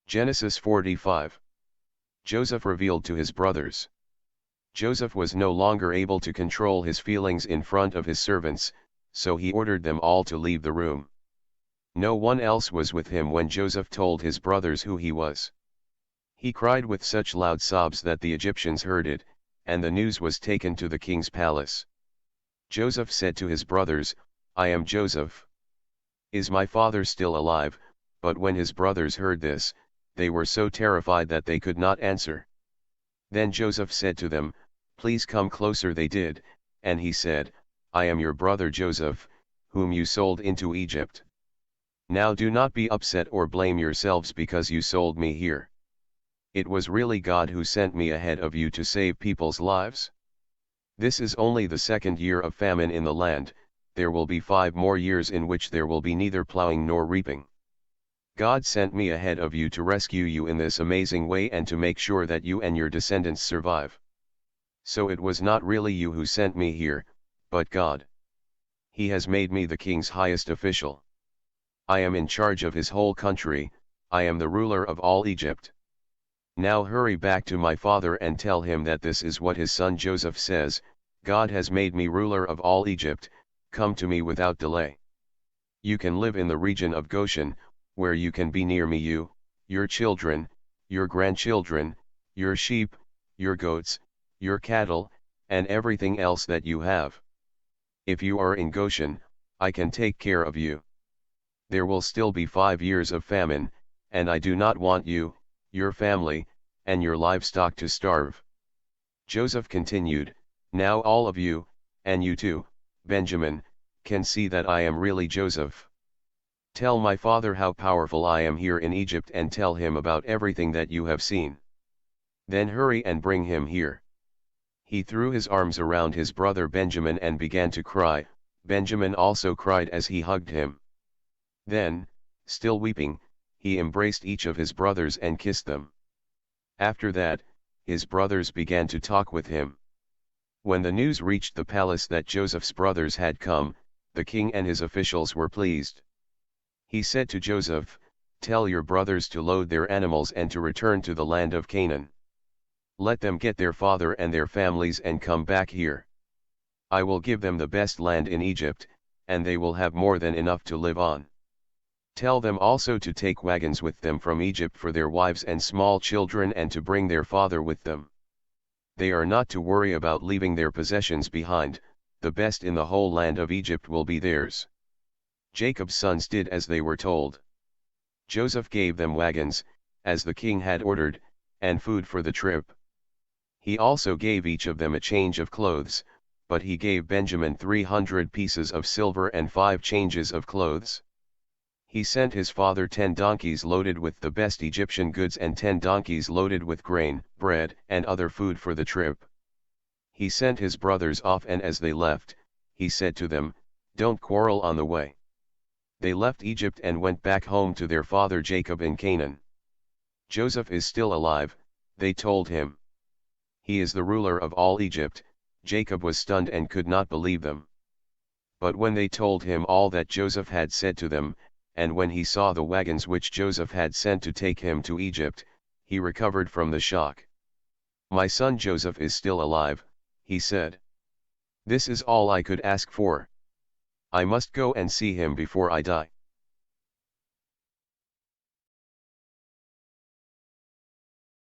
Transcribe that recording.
Genesis 45. Joseph revealed to his brothers. Joseph was no longer able to control his feelings in front of his servants, so he ordered them all to leave the room. No one else was with him when Joseph told his brothers who he was. He cried with such loud sobs that the Egyptians heard it, and the news was taken to the king's palace. Joseph said to his brothers, "I am Joseph. Is my father still alive?" But when his brothers heard this, they were so terrified that they could not answer. Then Joseph said to them, "Please come closer." They did, and he said, "I am your brother Joseph, whom you sold into Egypt. Now do not be upset or blame yourselves because you sold me here. It was really God who sent me ahead of you to save people's lives. This is only the second year of famine in the land. There will be 5 more years in which there will be neither plowing nor reaping. God sent me ahead of you to rescue you in this amazing way and to make sure that you and your descendants survive. So it was not really you who sent me here, but God. He has made me the king's highest official. I am in charge of his whole country. I am the ruler of all Egypt. Now hurry back to my father and tell him that this is what his son Joseph says: God has made me ruler of all Egypt. Come to me without delay. You can live in the region of Goshen, where you can be near me, you, your children, your grandchildren, your sheep, your goats, your cattle, and everything else that you have. If you are in Goshen, I can take care of you. There will still be 5 years of famine, and I do not want you, your family, and your livestock to starve." Joseph continued, "Now all of you, and you too, Benjamin, can see that I am really Joseph. Tell my father how powerful I am here in Egypt and tell him about everything that you have seen. Then hurry and bring him here." He threw his arms around his brother Benjamin and began to cry. Benjamin also cried as he hugged him. Then, still weeping, he embraced each of his brothers and kissed them. After that, his brothers began to talk with him. When the news reached the palace that Joseph's brothers had come, the king and his officials were pleased. He said to Joseph, "Tell your brothers to load their animals and to return to the land of Canaan. Let them get their father and their families and come back here. I will give them the best land in Egypt, and they will have more than enough to live on. Tell them also to take wagons with them from Egypt for their wives and small children and to bring their father with them. They are not to worry about leaving their possessions behind. The best in the whole land of Egypt will be theirs." Jacob's sons did as they were told. Joseph gave them wagons, as the king had ordered, and food for the trip. He also gave each of them a change of clothes, but he gave Benjamin 300 pieces of silver and 5 changes of clothes. He sent his father 10 donkeys loaded with the best Egyptian goods and 10 donkeys loaded with grain, bread, and other food for the trip. He sent his brothers off, and as they left, he said to them, "Don't quarrel on the way." They left Egypt and went back home to their father Jacob in Canaan. "Joseph is still alive," they told him. "He is the ruler of all Egypt." Jacob was stunned and could not believe them. But when they told him all that Joseph had said to them, and when he saw the wagons which Joseph had sent to take him to Egypt, he recovered from the shock. "My son Joseph is still alive," he said. "This is all I could ask for. I must go and see him before I die."